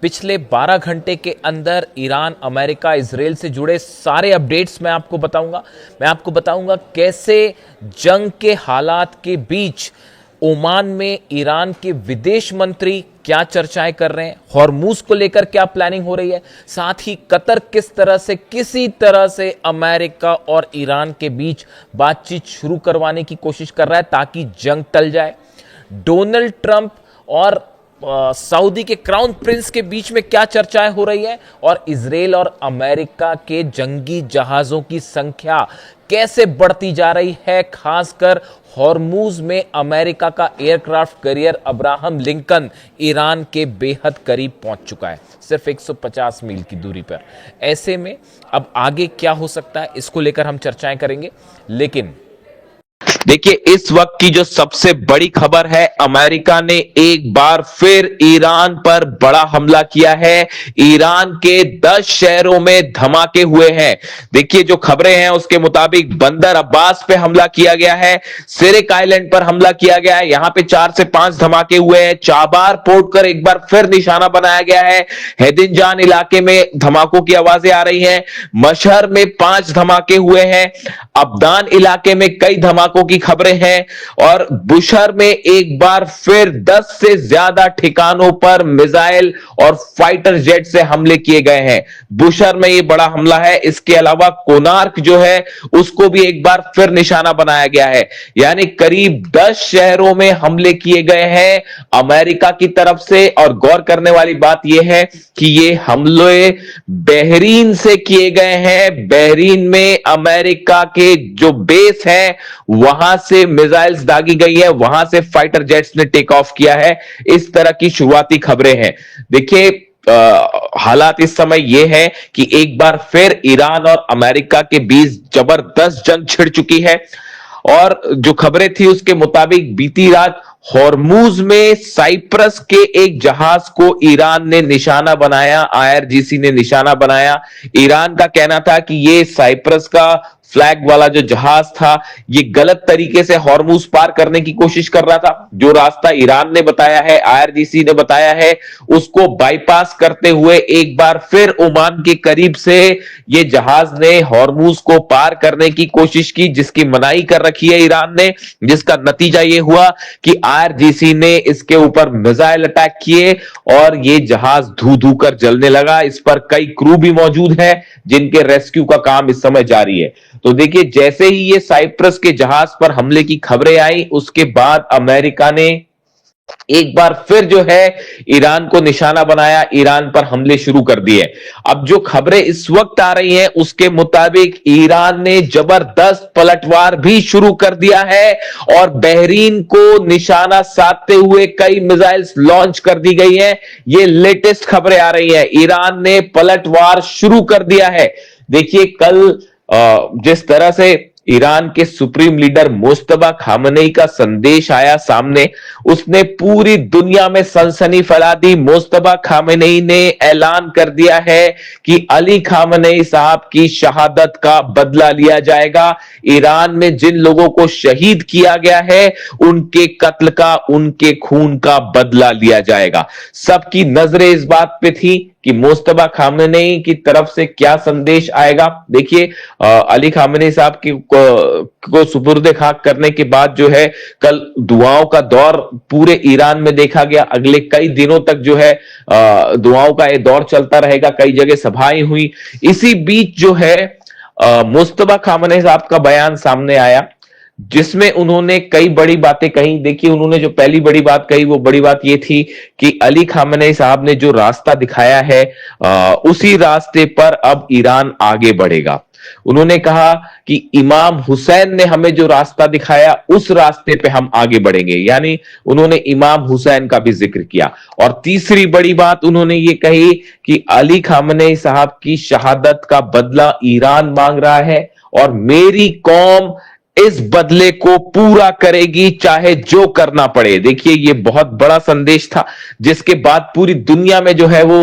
पिछले 12 घंटे के अंदर ईरान, अमेरिका, इजराइल से जुड़े सारे अपडेट्स मैं आपको बताऊंगा। मैं आपको बताऊंगा कैसे जंग के हालात के बीच ओमान में ईरान के विदेश मंत्री क्या चर्चाएं कर रहे हैं, हॉर्मूज को लेकर क्या प्लानिंग हो रही है, साथ ही कतर किस तरह से किसी तरह से अमेरिका और ईरान के बीच बातचीत शुरू करवाने की कोशिश कर रहा है ताकि जंग टल जाए। डोनाल्ड ट्रंप और सऊदी के क्राउन प्रिंस के बीच में क्या चर्चाएं हो रही है, और इजराइल और अमेरिका के जंगी जहाजों की संख्या कैसे बढ़ती जा रही है, खासकर हॉर्मूज में अमेरिका का aircraft carrier Abraham Lincoln Iran के बेहद करीब पहुंच चुका है, सिर्फ 150 मील की दूरी पर। ऐसे में अब आगे क्या हो सकता है, इसको लेकर हम चर्चाएं करेंगे। लेकिन देखिए, इस वक्त की जो सबसे बड़ी खबर है, अमेरिका ने एक बार फिर ईरान पर बड़ा हमला किया है। ईरान के 10 शहरों में धमाके हुए हैं। देखिए, जो खबरें हैं उसके मुताबिक बंदर अब्बास पे हमला किया गया है, सिरिक आइलैंड पर हमला किया गया है, यहां पे 4 से 5 धमाके हुए हैं। चाबार पोर्ट पर एक बार फिर निशाना बनाया गया है। हैदिनजान इलाके में धमाकों की आवाजें आ रही हैं। मशहर में 5 धमाके हुए हैं। अब्दान इलाके में कई धमाकों की खबरें हैं, और बुशहर में एक बार फिर 10 से ज्यादा ठिकानों पर मिसाइल और फाइटर जेट से हमले किए गए हैं। बुशहर में यह बड़ा हमला है। इसके अलावा कोनार्क जो है उसको भी एक बार फिर निशाना बनाया गया है। यानी करीब 10 शहरों में हमले किए गए हैं अमेरिका की तरफ से। और गौर करने वाली बात यह है कि ये हमले बहरीन से किए गए हैं। बहरीन में अमेरिका के जो बेस है वहां से मिसाइल्स दागी गई है, वहां से फाइटर जेट्स ने टेक ऑफ किया है। इस तरह की शुरुआती खबरें हैं। देखिए, हालात इस समय यह है कि एक बार फिर ईरान और अमेरिका के बीच जबरदस्त जंग छिड़ चुकी है। और जो खबरें थी उसके मुताबिक बीती रात हॉर्मूज में साइप्रस के एक जहाज को ईरान ने निशाना बनाया, आईआरजीसी ने निशाना बनाया। ईरान का कहना था कि ये साइप्रस का फ्लैग वाला जो जहाज था ये गलत तरीके से हॉर्मूज पार करने की कोशिश कर रहा था। जो रास्ता ईरान ने बताया है, आईआरजीसी ने बताया है, उसको बाईपास करते हुए एक बार फिर ओमान के करीब से ये जहाज ने हॉर्मूज को पार करने की कोशिश की, जिसकी मनाही कर रखी है ईरान ने। जिसका नतीजा ये हुआ कि आईआरजीसी ने इसके ऊपर मिसाइल अटैक किए और ये जहाज धू धू कर जलने लगा। इस पर कई क्रू भी मौजूद है जिनके रेस्क्यू का काम इस समय जारी है। तो देखिए, जैसे ही ये साइप्रस के जहाज पर हमले की खबरें आई, उसके बाद अमेरिका ने एक बार फिर जो है ईरान को निशाना बनाया, ईरान पर हमले शुरू कर दिए। अब जो खबरें इस वक्त आ रही हैं उसके मुताबिक ईरान ने जबरदस्त पलटवार भी शुरू कर दिया है और बहरीन को निशाना साधते हुए कई मिसाइल्स लॉन्च कर दी गई हैं। ये लेटेस्ट खबरें आ रही हैं, ईरान ने पलटवार शुरू कर दिया है। देखिए, कल जिस तरह से ईरान के सुप्रीम लीडर मुस्तफा खामनेई का संदेश आया सामने, उसने पूरी दुनिया में सनसनी फैला दी। मुस्तफा खामनेई ने ऐलान कर दिया है कि अली खामनेई साहब की शहादत का बदला लिया जाएगा। ईरान में जिन लोगों को शहीद किया गया है उनके कत्ल का, उनके खून का बदला लिया जाएगा। सबकी नजरें इस बात पे थी कि मुस्तफा खामनेई की तरफ से क्या संदेश आएगा। देखिए, अली खामनेई साहब को सुपुर्द खाक करने के बाद जो है कल दुआओं का दौर पूरे ईरान में देखा गया। अगले कई दिनों तक जो है दुआओं का ये दौर चलता रहेगा। कई जगह सभाएं हुई। इसी बीच जो है मुस्तफा खामनेई साहब का बयान सामने आया जिसमें उन्होंने कई बड़ी बातें कही। देखिए, उन्होंने जो पहली बड़ी बात कही वो बड़ी बात ये थी कि अली खामनेई साहब ने जो रास्ता दिखाया है उसी रास्ते पर अब ईरान आगे बढ़ेगा। उन्होंने कहा कि इमाम हुसैन ने हमें जो रास्ता दिखाया उस रास्ते पे हम आगे बढ़ेंगे, यानी उन्होंने इमाम हुसैन का भी जिक्र किया। और तीसरी बड़ी बात उन्होंने ये कही कि अली खामनेई साहब की शहादत का बदला ईरान मांग रहा है और मेरी कौम इस बदले को पूरा करेगी चाहे जो करना पड़े। देखिए ये बहुत बड़ा संदेश था, जिसके बाद पूरी दुनिया में जो है वो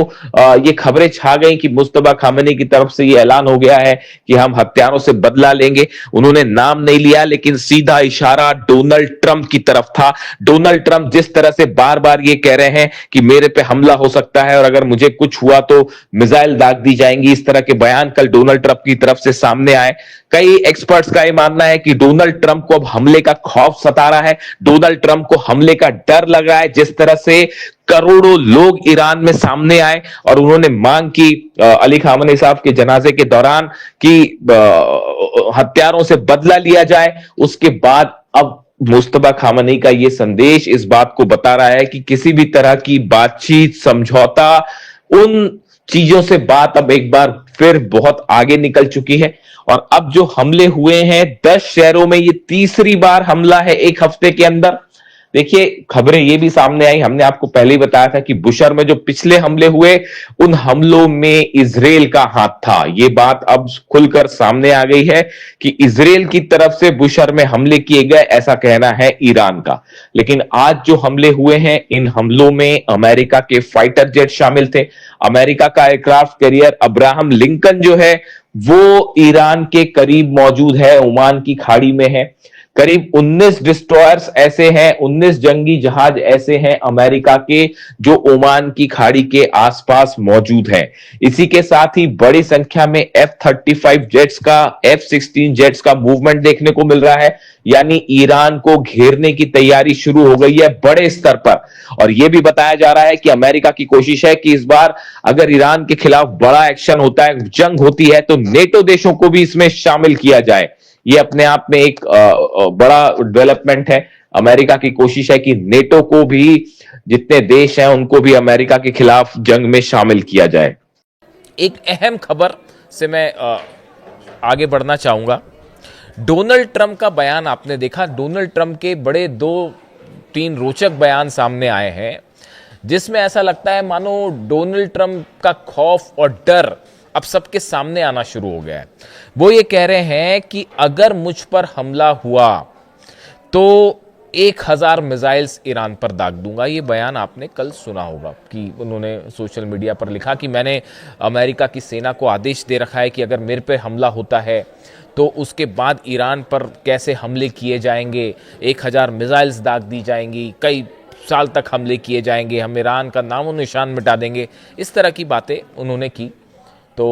ये खबरें छा गई कि मुस्तफा खामेनी की तरफ से ये ऐलान हो गया है कि हम हत्यारों से बदला लेंगे। उन्होंने नाम नहीं लिया, लेकिन सीधा इशारा डोनाल्ड ट्रंप की तरफ था। डोनाल्ड ट्रंप जिस तरह से बार बार ये कह रहे हैं कि मेरे पे हमला हो सकता है और अगर मुझे कुछ हुआ तो मिसाइल दाग दी जाएंगी, इस तरह के बयान कल डोनाल्ड ट्रंप की तरफ से सामने आए। कई एक्सपर्ट्स का यह मानना है कि डोनाल्ड ट्रंप को अब हमले का खौफ सता रहा है, डोनाल्ड ट्रंप को हमले का डर लग रहा है। जिस तरह से करोड़ों लोग ईरान में सामने आए और उन्होंने मांग की अली खामेनी साहब के जनाजे के दौरान कि हत्यारों से बदला लिया जाए, उसके बाद अब मुस्तफा खामेनी का यह संदेश इस बात को बता रहा है कि किसी भी तरह की बातचीत, समझौता, उन चीजों से बात अब एक बार फिर बहुत आगे निकल चुकी है। और अब जो हमले हुए हैं 10 शहरों में, ये तीसरी बार हमला है एक हफ्ते के अंदर। देखिए खबरें ये भी सामने आई, हमने आपको पहले ही बताया था कि बुशर में जो पिछले हमले हुए, उन हमलों में इजराइल का हाथ था। ये बात अब खुलकर सामने आ गई है कि इजराइल की तरफ से बुशर में हमले किए गए, ऐसा कहना है ईरान का। लेकिन आज जो हमले हुए हैं, इन हमलों में अमेरिका के फाइटर जेट शामिल थे। अमेरिका का एयरक्राफ्ट कैरियर अब्राहम लिंकन जो है वो ईरान के करीब मौजूद है, ओमान की खाड़ी में है। करीब 19 डिस्ट्रॉयर्स ऐसे हैं, 19 जंगी जहाज ऐसे हैं अमेरिका के जो ओमान की खाड़ी के आसपास मौजूद हैं। इसी के साथ ही बड़ी संख्या में F-35 जेट्स का, F-16 जेट्स का मूवमेंट देखने को मिल रहा है। यानी ईरान को घेरने की तैयारी शुरू हो गई है बड़े स्तर पर। और यह भी बताया जा रहा है कि अमेरिका की कोशिश है कि इस बार अगर ईरान के खिलाफ बड़ा एक्शन होता है, जंग होती है, तो नेटो देशों को भी इसमें शामिल किया जाए। ये अपने आप में एक बड़ा डेवलपमेंट है। अमेरिका की कोशिश है कि नेटो को भी, जितने देश हैं उनको भी अमेरिका के खिलाफ जंग में शामिल किया जाए। एक अहम खबर से मैं आगे बढ़ना चाहूंगा। डोनाल्ड ट्रंप का बयान आपने देखा। डोनाल्ड ट्रंप के बड़े 2-3 रोचक बयान सामने आए हैं, जिसमें ऐसा लगता है मानो डोनाल्ड ट्रंप का खौफ और डर अब सबके सामने आना शुरू हो गया है। वो ये कह रहे हैं कि अगर मुझ पर हमला हुआ तो 1000 मिसाइल्स ईरान पर दाग दूंगा। ये बयान आपने कल सुना होगा कि उन्होंने सोशल मीडिया पर लिखा कि मैंने अमेरिका की सेना को आदेश दे रखा है कि अगर मेरे पे हमला होता है तो उसके बाद ईरान पर कैसे हमले किए जाएंगे, 1000 मिसाइल्स दाग दी जाएंगी, कई साल तक हमले किए जाएंगे, हम ईरान का नामो निशान मिटा देंगे। इस तरह की बातें उन्होंने की। तो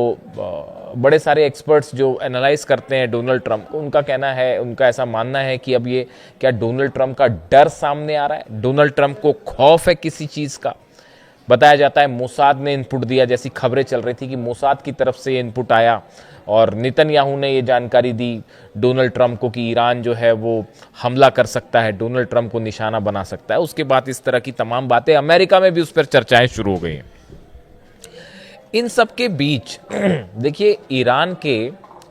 बड़े सारे एक्सपर्ट्स जो एनालाइज करते हैं डोनाल्ड ट्रंप को, उनका कहना है, उनका ऐसा मानना है कि अब ये क्या डोनाल्ड ट्रंप का डर सामने आ रहा है, डोनाल्ड ट्रंप को खौफ है किसी चीज़ का। बताया जाता है मोसाद ने इनपुट दिया, जैसी खबरें चल रही थी कि मोसाद की तरफ से ये इनपुट आया और नेतन्याहू ने ये जानकारी दी डोनाल्ड ट्रंप को कि ईरान जो है वो हमला कर सकता है, डोनाल्ड ट्रंप को निशाना बना सकता है। उसके बाद इस तरह की तमाम बातें अमेरिका में भी उस पर चर्चाएं शुरू हो गई हैं। इन सब के बीच देखिए ईरान के,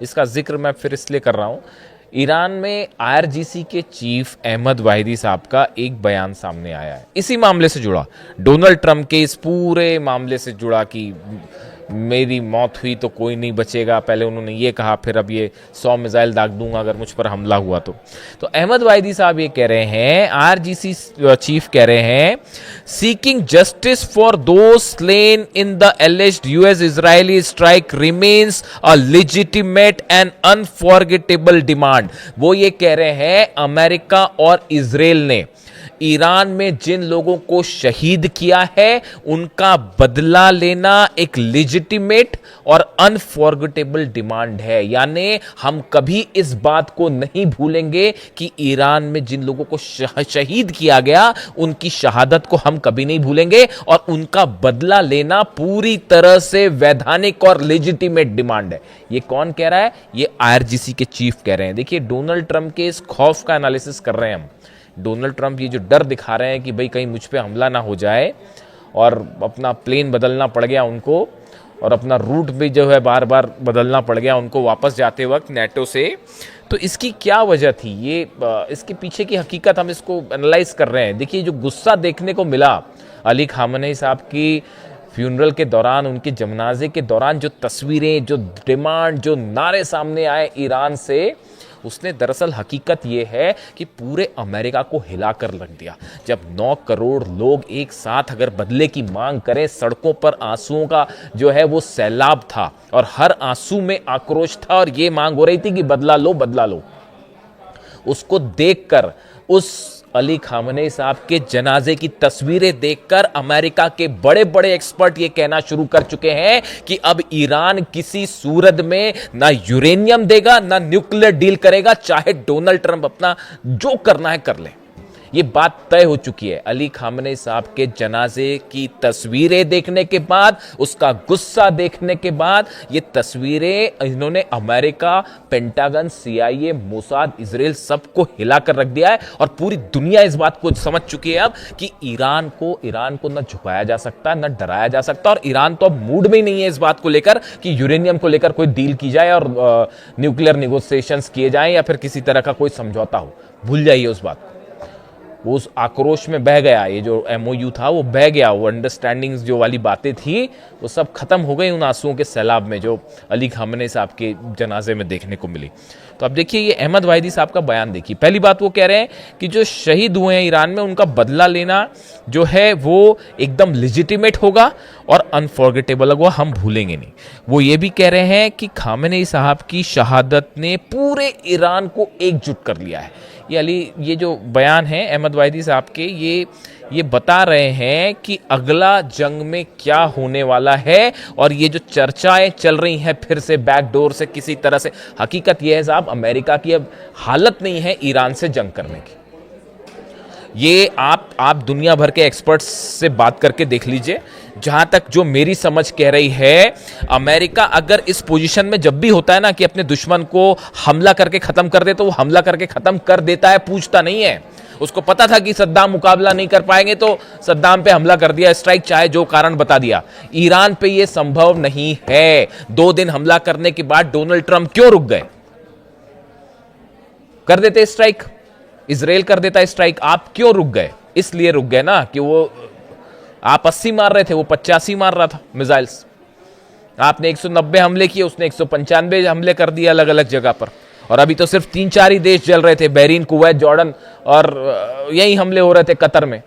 इसका जिक्र मैं फिर इसलिए कर रहा हूं, ईरान में IRGC के चीफ अहमद वाहिदी साहब का एक बयान सामने आया है इसी मामले से जुड़ा, डोनाल्ड ट्रंप के इस पूरे मामले से जुड़ा कि मेरी मौत हुई तो कोई नहीं बचेगा। पहले उन्होंने ये कहा, फिर अब ये 100 मिसाइल दाग दूंगा अगर मुझ पर हमला हुआ तो अहमद वाहिदी साहब ये कह रहे हैं, IRGC चीफ कह रहे हैं, seeking justice for those slain in the एलिज्ड US Israeli strike remains a legitimate and unforgettable demand. वो ये कह रहे हैं अमेरिका और इजराइल ने ईरान में जिन लोगों को शहीद किया है उनका बदला लेना एक लेजिटिमेट और अनफॉरगेटेबल डिमांड है। यानी हम कभी इस बात को नहीं भूलेंगे कि ईरान में जिन लोगों को शहीद किया गया उनकी शहादत को हम कभी नहीं भूलेंगे, और उनका बदला लेना पूरी तरह से वैधानिक और लेजिटिमेट डिमांड है। ये कौन कह रहा है? ये IRGC के चीफ कह रहे हैं। देखिए डोनाल्ड ट्रंप के इस खौफ का एनालिसिस कर रहे हैं हम। डोनाल्ड ट्रंप ये जो डर दिखा रहे हैं कि भाई कहीं मुझ पे हमला ना हो जाए, और अपना प्लेन बदलना पड़ गया उनको, और अपना रूट भी जो है बार बार बदलना पड़ गया उनको वापस जाते वक्त नेटो से। तो इसकी क्या वजह थी, ये इसके पीछे की हकीकत हम इसको एनालाइज कर रहे हैं। देखिए जो गुस्सा देखने को मिला अली खामेनी साहब की फ्यूनरल के दौरान, उनके जनाजे के दौरान, जो तस्वीरें, जो डिमांड, जो नारे सामने आए ईरान से, उसने दरअसल हकीकत ये है कि पूरे अमेरिका को हिला कर रख दिया। जब 9 करोड़ लोग एक साथ अगर बदले की मांग करें, सड़कों पर आंसुओं का जो है वो सैलाब था और हर आंसू में आक्रोश था और ये मांग हो रही थी कि बदला लो बदला लो। उसको देखकर, उस अली खामनेई साहब के जनाजे की तस्वीरें देखकर अमेरिका के बड़े बड़े एक्सपर्ट ये कहना शुरू कर चुके हैं कि अब ईरान किसी सूरत में ना यूरेनियम देगा ना न्यूक्लियर डील करेगा, चाहे डोनाल्ड ट्रंप अपना जो करना है कर ले। ये बात तय हो चुकी है। अली खामनेई साहब के जनाजे की तस्वीरें देखने के बाद, उसका गुस्सा देखने के बाद, ये तस्वीरें इन्होंने America, pentagon, CIA, Mossad, Israel सबको हिला कर रख दिया है और पूरी दुनिया इस बात को समझ चुकी है अब कि ईरान को न झुकाया जा सकता, न डराया जा सकता। और ईरान तो अब मूड में ही नहीं है इस बात को लेकर कि यूरेनियम को लेकर कोई डील की जाए और न्यूक्लियर निगोशिएशंस किए जाएं या फिर किसी तरह का कोई समझौता हो। भूल जाइए उस बात को। वो उस आक्रोश में बह गया, ये जो MOU था वो बह गया, वो अंडरस्टैंडिंग्स जो वाली बातें थी वो सब खत्म हो गई उन आंसुओं के सैलाब में जो अली खामनेई साहब के जनाजे में देखने को मिली। तो अब देखिए ये अहमद वाहिदी साहब का बयान देखिए। पहली बात वो कह रहे हैं कि जो शहीद हुए हैं ईरान में उनका बदला लेना जो है वो एकदम लेजिटिमेट होगा और अनफॉरगेटेबल होगा, हम भूलेंगे नहीं। वो ये भी कह रहे हैं कि खामनेई साहब की शहादत ने पूरे ईरान को एकजुट कर लिया है। ये जो बयान है अहमद वाहिदी साहब के, ये बता रहे हैं कि अगला जंग में क्या होने वाला है और ये जो चर्चाएं चल रही हैं फिर से बैकडोर से किसी तरह से, हकीकत यह है साहब अमेरिका की अब हालत नहीं है ईरान से जंग करने की। ये आप दुनिया भर के एक्सपर्ट्स से बात करके देख लीजिए। जहां तक जो मेरी समझ कह रही है, अमेरिका अगर इस पोजीशन में जब भी होता है ना कि अपने दुश्मन को हमला करके खत्म कर दे, तो वो हमला करके खत्म कर देता है, पूछता नहीं है। उसको पता था कि सद्दाम मुकाबला नहीं कर पाएंगे तो सद्दाम पे हमला कर दिया, स्ट्राइक, चाहे जो कारण बता दिया। ईरान पे ये संभव नहीं है। 2 दिन हमला करने के बाद डोनाल्ड ट्रंप क्यों रुक गए? कर देते स्ट्राइक, इजराइल कर देता स्ट्राइक, आप क्यों रुक गए? इसलिए रुक गए ना कि वो आप 80 मार रहे थे, वो 85 मार रहा था मिसाइल्स। आपने 190 हमले किए, उसने 195 हमले कर दिए अलग अलग जगह पर। और अभी तो सिर्फ 3-4 ही देश जल रहे थे, बहरीन, कुवैत, जॉर्डन, और यही हमले हो रहे थे कतर में।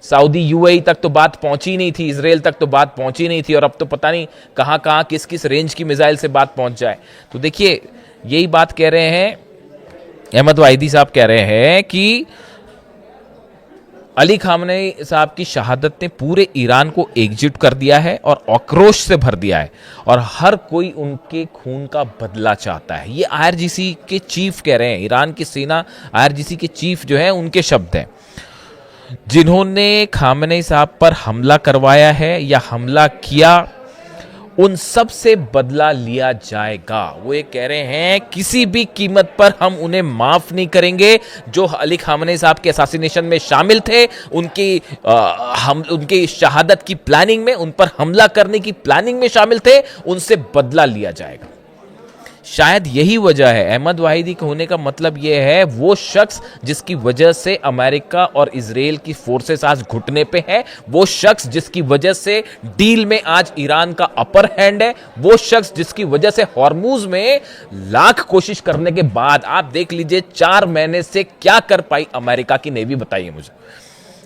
सऊदी, UAE तक तो बात पहुंची नहीं थी, इजराइल तक तो बात पहुंची नहीं थी, और अब तो पता नहीं कहां कहां किस किस रेंज की मिसाइल से बात पहुंच जाए। तो देखिए यही बात कह रहे हैं अहमद वाहिदी साहब, कह रहे हैं कि अली खामनेई साहब की शहादत ने पूरे ईरान को एकजुट कर दिया है और आक्रोश से भर दिया है और हर कोई उनके खून का बदला चाहता है। ये IRGC के चीफ कह रहे हैं, ईरान की सेना IRGC के चीफ जो है उनके शब्द हैं, जिन्होंने खामनेई साहब पर हमला करवाया है या हमला किया, उन सब से बदला लिया जाएगा। वो ये कह रहे हैं किसी भी कीमत पर हम उन्हें माफ नहीं करेंगे। जो अली खामनेई साहब के असैसिनेशन में शामिल थे, उनकी शहादत की प्लानिंग में, उन पर हमला करने की प्लानिंग में शामिल थे, उनसे बदला लिया जाएगा। शायद यही वजह है, अहमद वाहिदी के होने का मतलब यह है, वो शख्स जिसकी वजह से अमेरिका और इजराइल की फोर्सेस आज घुटने पे है, वो शख्स जिसकी वजह से डील में आज ईरान का अपर हैंड है, वो शख्स जिसकी वजह से हॉर्मुज में लाख कोशिश करने के बाद आप देख लीजिए 4 महीने से क्या कर पाई अमेरिका की नेवी, बताइए मुझे।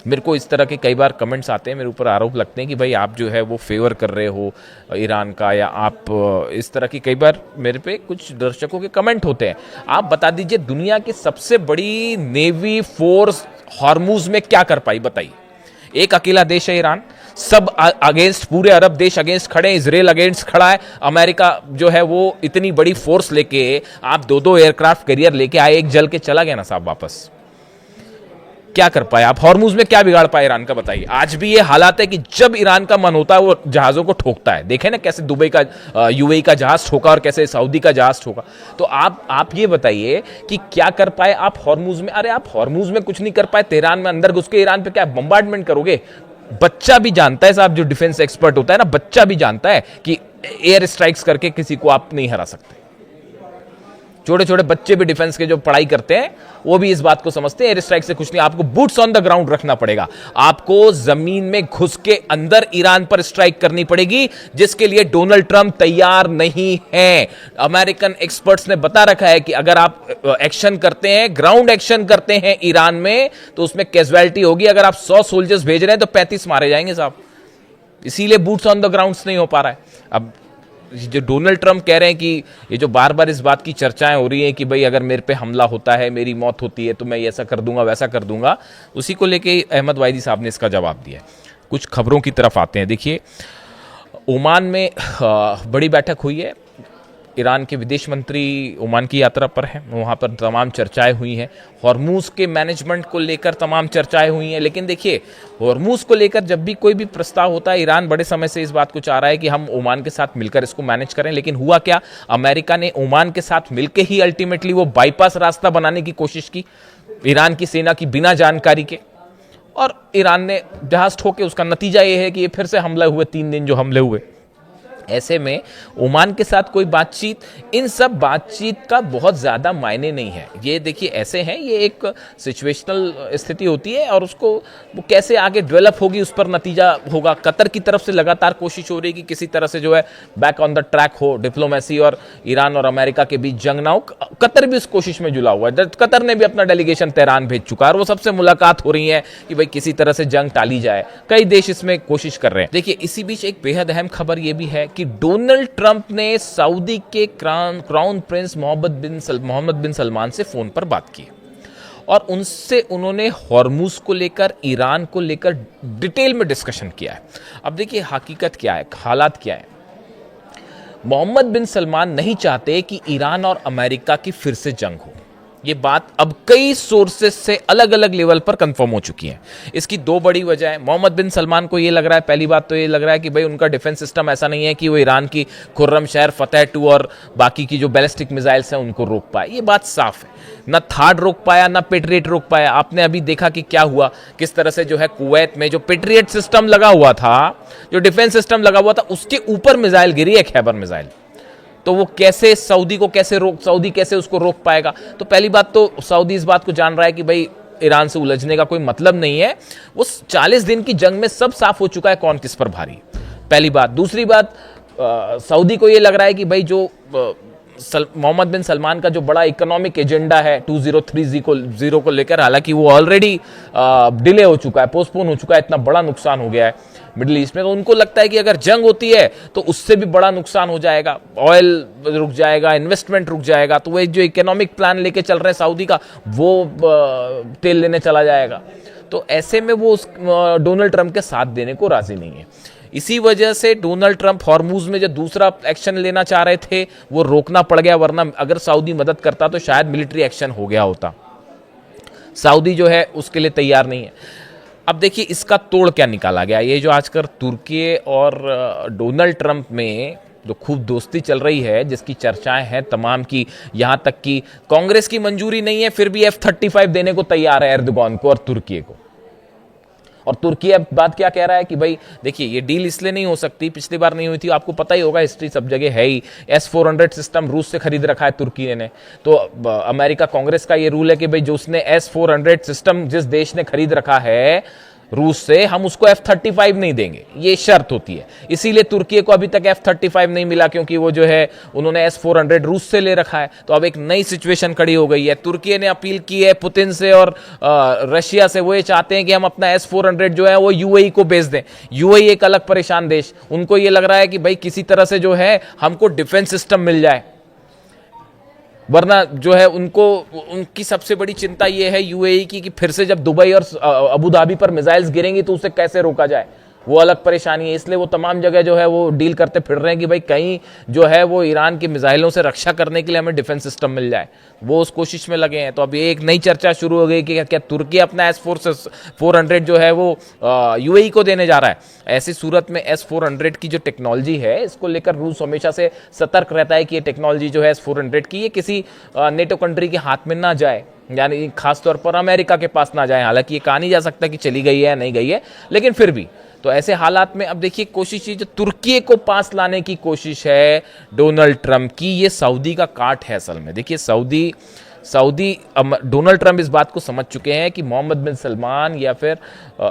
मेरे को इस तरह के कई बार कमेंट्स आते हैं, मेरे ऊपर आरोप लगते हैं कि भाई आप जो है वो फेवर कर रहे हो ईरान का, या आप इस तरह की, कई बार मेरे पे कुछ दर्शकों के कमेंट होते हैं। आप बता दीजिए दुनिया की सबसे बड़ी नेवी फोर्स हॉर्मुज में क्या कर पाई, बताइए। एक अकेला देश है ईरान, सब अगेंस्ट, पूरे अरब देश अगेंस्ट खड़े हैं, इजराइल अगेंस्ट खड़ा है, अमेरिका जो है वो इतनी बड़ी फोर्स लेके, आप 2-2 एयरक्राफ्ट कैरियर लेके आए, एक जल के चला गया ना साहब वापस। क्या कर पाए आप? हॉर्मुज में क्या बिगाड़ पाए ईरान का, बताइए। आज भी ये हालात है कि जब ईरान का मन होता है वो जहाजों को ठोकता है। देखे ना कैसे दुबई का UAE का जहाज ठोका और कैसे सऊदी का जहाज ठोका। तो आप ये बताइए कि क्या कर पाए आप हॉर्मुज में? अरे आप हॉर्मुज में कुछ नहीं कर पाए, तेहरान में अंदर घुस के ईरान पे क्या बम्बार्डमेंट करोगे? बच्चा भी जानता है साहब, जो डिफेंस एक्सपर्ट होता है ना, बच्चा भी जानता है कि एयर स्ट्राइक्स करके किसी को आप नहीं हरा सकते। छोटे छोटे बच्चे भी डिफेंस के जो पढ़ाई करते हैं वो भी इस बात को समझते हैं एयर स्ट्राइक से कुछ नहीं, आपको बूट्स ऑन द ग्राउंड रखना पड़ेगा, आपको जमीन में घुस के अंदर ईरान पर स्ट्राइक करनी पड़ेगी, जिसके लिए डोनाल्ड ट्रंप तैयार नहीं है। अमेरिकन एक्सपर्ट्स ने बता रखा है कि अगर आप एक्शन करते हैं, ग्राउंड एक्शन करते हैं ईरान में, तो उसमें कैजुअलिटी होगी। अगर आप 100 सोल्जर्स भेज रहे हैं तो 35 मारे जाएंगे साहब। इसीलिए बूट्स ऑन द ग्राउंड नहीं हो पा रहा है। अब जो डोनाल्ड ट्रंप कह रहे हैं कि ये जो बार बार इस बात की चर्चाएं हो रही हैं कि भाई अगर मेरे पे हमला होता है, मेरी मौत होती है, तो मैं ऐसा कर दूंगा वैसा कर दूंगा, उसी को लेके अहमद वाहिदी साहब ने इसका जवाब दिया है। कुछ खबरों की तरफ आते हैं। देखिए, ओमान में बड़ी बैठक हुई है, ईरान के विदेश मंत्री ओमान की यात्रा पर हैं, वहाँ पर तमाम चर्चाएं हुई हैं, हॉर्मूज के मैनेजमेंट को लेकर तमाम चर्चाएं हुई हैं। लेकिन देखिए, हॉर्मूज को लेकर जब भी कोई भी प्रस्ताव होता है, ईरान बड़े समय से इस बात को चाह रहा है कि हम ओमान के साथ मिलकर इसको मैनेज करें। लेकिन हुआ क्या, अमेरिका ने ओमान के साथ मिलकर ही अल्टीमेटली वो बाईपास रास्ता बनाने की कोशिश की ईरान की सेना की बिना जानकारी के, और ईरान ने जहाज ठोके। उसका नतीजा ये है कि ये फिर से हमले हुए, 3 दिन जो हमले हुए। ऐसे में ओमान के साथ कोई बातचीत, इन सब बातचीत का बहुत ज़्यादा मायने नहीं है। ये देखिए ऐसे हैं, ये एक सिचुएशनल स्थिति होती है और उसको वो कैसे आगे डेवलप होगी उस पर नतीजा होगा। कतर की तरफ से लगातार कोशिश हो रही है कि किसी तरह से जो है बैक ऑन द ट्रैक हो डिप्लोमेसी, और ईरान और अमेरिका के बीच जंग ना हो। कतर भी इस कोशिश में जुला हुआ है। कतर ने भी अपना डेलीगेशन तेहरान भेज चुका है और वो सबसे मुलाकात हो रही है कि भाई किसी तरह से जंग टाली जाए। कई देश इसमें कोशिश कर रहे हैं। देखिए, इसी बीच एक बेहद अहम खबर यह भी है कि डोनाल्ड ट्रंप ने सऊदी के क्राउन प्रिंस मोहम्मद बिन सलमान से फोन पर बात की और उनसे उन्होंने हॉर्मूज को लेकर, ईरान को लेकर डिटेल में डिस्कशन किया है। अब देखिए हकीकत क्या है, हालात क्या है। मोहम्मद बिन सलमान नहीं चाहते कि ईरान और अमेरिका की फिर से जंग हो। ये बात अब कई सोर्सेस से अलग अलग लेवल पर कंफर्म हो चुकी है। इसकी 2 बड़ी वजह है। मोहम्मद बिन सलमान को ये लग रहा है, पहली बात तो ये लग रहा है कि भाई उनका डिफेंस सिस्टम ऐसा नहीं है कि वो ईरान की खुर्रम शहर, फतेह 2 और बाकी की जो बैलिस्टिक मिसाइल्स हैं उनको रोक पाए। ये बात साफ है। ना थार्ड रोक पाया, ना पेट्रियट रोक पाया। आपने अभी देखा कि क्या हुआ, किस तरह से जो है कुवैत में जो पेट्रियट सिस्टम लगा हुआ था, जो डिफेंस सिस्टम लगा हुआ था, उसके ऊपर मिसाइल गिरी है, खैबर मिसाइल। तो वो कैसे सऊदी कैसे उसको रोक पाएगा। तो पहली बात तो सऊदी इस बात को जान रहा है कि भाई ईरान से उलझने का कोई मतलब नहीं है। वो 40 दिन की जंग में सब साफ हो चुका है कौन किस पर भारी, पहली बात। दूसरी बात, सऊदी को ये लग रहा है कि भाई जो मोहम्मद बिन सलमान का जो बड़ा इकोनॉमिक एजेंडा है 2030 को लेकर, हालांकि वो ऑलरेडी डिले हो चुका है, पोस्टपोन हो चुका है, इतना बड़ा नुकसान हो गया है मिडिल ईस्ट में। तो उनको लगता है कि अगर जंग होती है तो उससे भी बड़ा नुकसान हो जाएगा, ऑयल रुक जाएगा, इन्वेस्टमेंट रुक जाएगा। तो वो एक जो इकोनॉमिक प्लान लेके चल रहे हैं सऊदी का, वो तेल लेने चला जाएगा। तो ऐसे में वो डोनाल्ड ट्रंप के साथ देने को राजी नहीं है। इसी वजह से डोनाल्ड ट्रंप हॉर्मूज में जो दूसरा एक्शन लेना चाह रहे थे वो रोकना पड़ गया, वरना अगर सऊदी मदद करता तो शायद मिलिट्री एक्शन हो गया होता। सऊदी जो है उसके लिए तैयार नहीं है। अब देखिए इसका तोड़ क्या निकाला गया। ये जो आजकल तुर्की और डोनाल्ड ट्रंप में जो खूब दोस्ती चल रही है, जिसकी चर्चाएं हैं तमाम की, यहां तक कि कांग्रेस की मंजूरी नहीं है फिर भी F-35 देने को तैयार है एर्दोगान को और तुर्की को। और तुर्की अब बात क्या कह रहा है कि भाई देखिए ये डील इसलिए नहीं हो सकती, पिछली बार नहीं हुई थी, आपको पता ही होगा, हिस्ट्री सब जगह है ही। S-400 सिस्टम रूस से खरीद रखा है तुर्की ने। तो अमेरिका कांग्रेस का ये रूल है कि भाई जो उसने S-400 सिस्टम जिस देश ने खरीद रखा है रूस से, हम उसको F-35 नहीं देंगे, ये शर्त होती है। इसीलिए तुर्की को अभी तक F-35 नहीं मिला, क्योंकि वो जो है उन्होंने S-400 रूस से ले रखा है। तो अब एक नई सिचुएशन खड़ी हो गई है। तुर्की ने अपील की है पुतिन से और रशिया से, वो ये चाहते हैं कि हम अपना S-400 जो है वो यूएई को भेज दें। यूएई एक अलग परेशान देश, उनको ये लग रहा है कि भाई किसी तरह से जो है हमको डिफेंस सिस्टम मिल जाए, वरना जो है उनकी सबसे बड़ी चिंता यह है यूएई की कि फिर से जब दुबई और अबू धाबी पर मिसाइल्स गिरेंगी तो उसे कैसे रोका जाए, वो अलग परेशानी है। इसलिए वो तमाम जगह जो है वो डील करते फिर रहे हैं कि भाई कहीं जो है वो ईरान की मिसाइलों से रक्षा करने के लिए हमें डिफेंस सिस्टम मिल जाए, वो उस कोशिश में लगे हैं। तो अब ये एक नई चर्चा शुरू हो गई कि क्या तुर्की अपना S-400 जो है वो यूएई को देने जा रहा है। ऐसी सूरत में S-400 की जो टेक्नोलॉजी है, इसको लेकर रूस हमेशा से सतर्क रहता है कि ये टेक्नोलॉजी जो है S-400 की, ये किसी नेटो कंट्री के हाथ में ना जाए, यानी खासतौर पर अमेरिका के पास ना जाए। हालांकि ये कहा नहीं जा सकता कि चली गई है या नहीं गई है, लेकिन फिर भी तो ऐसे हालात में अब देखिए कोशिश ये जो तुर्की को पास लाने की कोशिश है डोनाल्ड ट्रंप की, ये सऊदी का काट है असल में। देखिए डोनाल्ड ट्रंप इस बात को समझ चुके हैं कि मोहम्मद बिन सलमान या फिर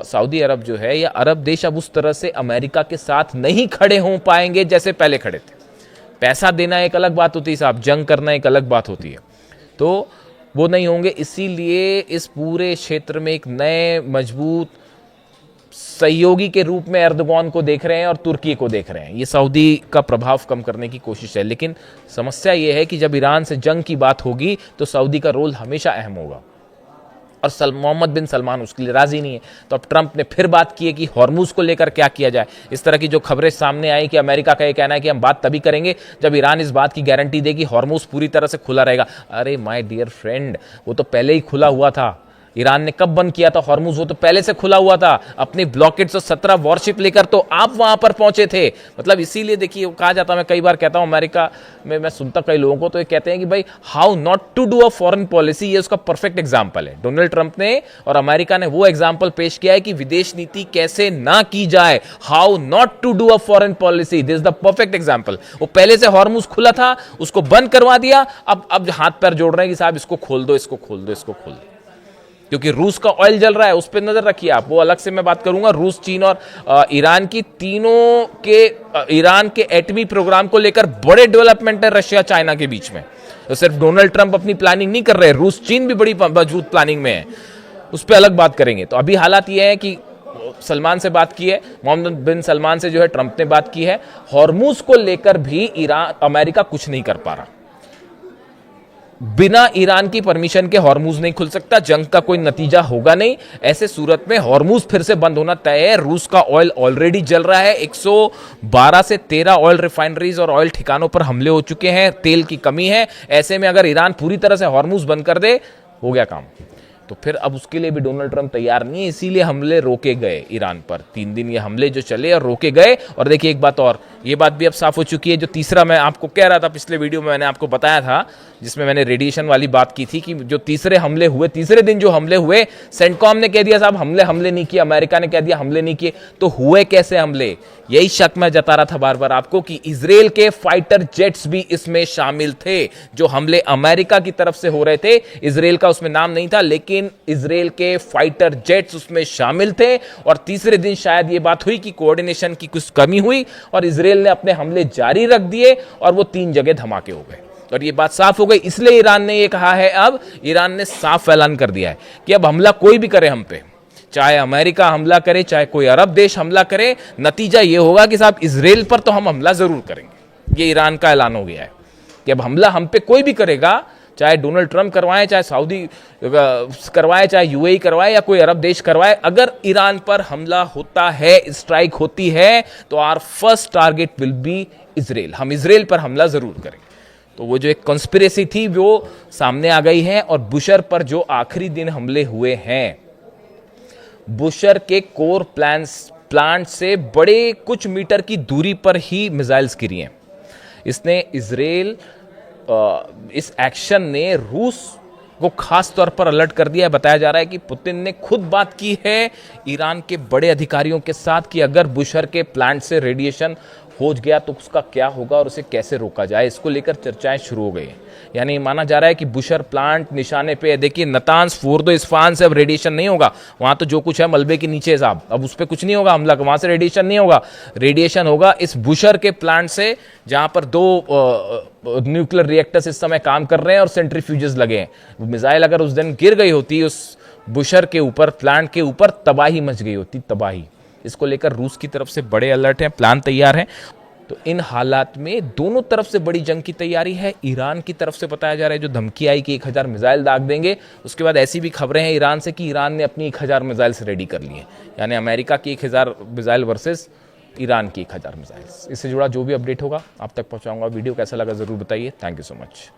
सऊदी अरब जो है या अरब देश अब उस तरह से अमेरिका के साथ नहीं खड़े हो पाएंगे जैसे पहले खड़े थे। पैसा देना एक अलग बात होती है साहब, जंग करना एक अलग बात होती है, तो वो नहीं होंगे। इसीलिए इस पूरे क्षेत्र में एक नए मजबूत सहयोगी के रूप में एर्दोगान को देख रहे हैं और तुर्की को देख रहे हैं। ये सऊदी का प्रभाव कम करने की कोशिश है, लेकिन समस्या ये है कि जब ईरान से जंग की बात होगी तो सऊदी का रोल हमेशा अहम होगा और मोहम्मद बिन सलमान उसके लिए राजी नहीं है। तो अब ट्रंप ने फिर बात की है कि हॉर्मुज को लेकर क्या किया जाए। इस तरह की जो खबरें सामने आई कि अमेरिका का ये कहना है कि हम बात तभी करेंगे जब ईरान इस बात की गारंटी दे कि हॉर्मुज पूरी तरह से खुला रहेगा। अरे माय डियर फ्रेंड, वो तो पहले ही खुला हुआ था। ईरान ने कब बंद किया था हॉर्मुज? वो तो पहले से खुला हुआ था। अपनी ब्लॉकेट्स और 17 वॉरशिप लेकर तो आप वहां पर पहुंचे थे। मतलब इसीलिए देखिए कहा जाता, मैं कई बार कहता हूं अमेरिका में, मैं सुनता कई लोगों को, तो ये कहते हैं कि भाई how not to do a foreign policy, ये उसका परफेक्ट एग्जाम्पल है। डोनाल्ड ट्रंप ने और अमेरिका ने वो एग्जाम्पल पेश किया है कि विदेश नीति कैसे ना की जाए, how not to do a foreign policy, this is the perfect example. वो पहले से हॉर्मुज खुला था, उसको बंद करवा दिया, अब हाथ पैर जोड़ रहे हैं कि साहब इसको खोल दो, इसको खोल दो, इसको खोल दो, क्योंकि रूस का ऑयल जल रहा है, उस पर नजर रखिए आप। वो अलग से मैं बात करूंगा रूस, चीन और ईरान की, तीनों के ईरान के एटमी प्रोग्राम को लेकर बड़े डेवलपमेंट है रशिया चाइना के बीच में। तो सिर्फ डोनाल्ड ट्रंप अपनी प्लानिंग नहीं कर रहे, रूस चीन भी बड़ी मजबूत प्लानिंग में है, उस पर अलग बात करेंगे। तो अभी हालात ये है कि सलमान से बात की है, मोहम्मद बिन सलमान से जो है ट्रंप ने बात की है। हॉर्मुज को लेकर भी अमेरिका कुछ नहीं कर पा रहा। बिना ईरान की परमिशन के हॉर्मुज नहीं खुल सकता, जंग का कोई नतीजा होगा नहीं। ऐसे सूरत में हॉर्मुज फिर से बंद होना तय है। रूस का ऑयल ऑलरेडी जल रहा है, 112 से 13 ऑयल रिफाइनरीज और ऑयल ठिकानों पर हमले हो चुके हैं, तेल की कमी है। ऐसे में अगर ईरान पूरी तरह से हॉर्मुज बंद कर दे, हो गया काम। तो फिर अब उसके लिए भी डोनाल्ड ट्रंप तैयार नहीं है, इसीलिए हमले रोके गए ईरान पर। 3 दिन ये हमले जो चले और रोके गए। और देखिए एक बात और, ये बात भी अब साफ हो चुकी है, जो तीसरा मैं आपको कह रहा था पिछले वीडियो में, मैंने आपको बताया था जिसमें मैंने रेडिएशन वाली बात की थी कि जो तीसरे हमले हुए, तीसरे दिन जो हमले हुए, सेंटकॉम ने कह दिया साहब हमले नहीं किए, अमेरिका ने कह दिया हमले नहीं किए। तो हुए कैसे हमले? यही शक मैं जता रहा था बार बार आपको कि इजराइल के फाइटर जेट्स भी इसमें शामिल थे। जो हमले अमेरिका की तरफ से हो रहे थे, इजराइल का उसमें नाम नहीं था, लेकिन इजराइल के फाइटर जेट्स उसमें शामिल थे। और तीसरे दिन शायद ये बात हुई कि कोऑर्डिनेशन की कुछ कमी हुई और इजराइल ने अपने हमले जारी रख दिए और वो 3 जगह धमाके हो गए। और ये बात साफ हो गई, इसलिए ईरान ने ये कहा है, अब ईरान ने साफ ऐलान कर दिया है कि अब हमला कोई भी करे हम पे, चाहे अमेरिका हमला करे, चाहे कोई अरब देश हमला करे, नतीजा ये होगा कि साहब इजराइल पर तो हम हमला जरूर करेंगे। ये ईरान का ऐलान हो गया है कि अब हमला हम पे कोई भी करेगा, चाहे डोनाल्ड ट्रंप करवाए, चाहे सऊदी करवाए, चाहे यूएई करवाए या कोई अरब देश करवाए, अगर ईरान पर हमला होता है, स्ट्राइक होती है, तो our first target will be Israel. हम इजराइल पर हमला जरूर करेंगे। तो वो जो एक कॉन्स्पिरेसी थी वो सामने आ गई है। और बुशर पर जो आखिरी दिन हमले हुए हैं, बुशर के कोर प्लांट से बड़े कुछ मीटर की दूरी पर ही मिसाइल्स गिरी हैं। इसने इजराइल, इस एक्शन ने रूस को खास तौर पर अलर्ट कर दिया है। बताया जा रहा है कि पुतिन ने खुद बात की है ईरान के बड़े अधिकारियों के साथ कि अगर बुशर के प्लांट से रेडिएशन हो गया तो उसका क्या होगा और उसे कैसे रोका जाए, इसको लेकर चर्चाएं शुरू हो गई हैं। यानी माना जा रहा है कि बुशर प्लांट निशाने पे, देखिए नतांज, फोर्दो, इस्फहान से अब रेडिएशन नहीं होगा। वहां तो जो कुछ है मलबे के नीचे साहब, अब उस पर कुछ नहीं होगा हमला, वहां से रेडिएशन नहीं होगा। रेडिएशन होगा इस बुशर के प्लांट से, जहां पर 2 न्यूक्लियर रिएक्टर्स इस समय काम कर रहे हैं और सेंट्रीफ्यूजेस लगे हैं। वो मिसाइल अगर उस दिन गिर गई होती उस बुशर के ऊपर, प्लांट के ऊपर, तबाही मच गई होती, तबाही। इसको लेकर रूस की तरफ से बड़े अलर्ट हैं, प्लान तैयार हैं। तो इन हालात में दोनों तरफ से बड़ी जंग की तैयारी है। ईरान की तरफ से बताया जा रहा है, जो धमकी आई कि 1000 मिसाइल दाग देंगे, उसके बाद ऐसी भी खबरें हैं ईरान से कि ईरान ने अपनी 1000 मिसाइल्स रेडी कर ली हैं। यानी अमेरिका की 1000 मिसाइल वर्सेस ईरान की 1000 मिसाइल्स। इससे जुड़ा जो भी अपडेट होगा आप तक पहुंचाऊंगा। वीडियो कैसा लगा जरूर बताइए। Thank you so much.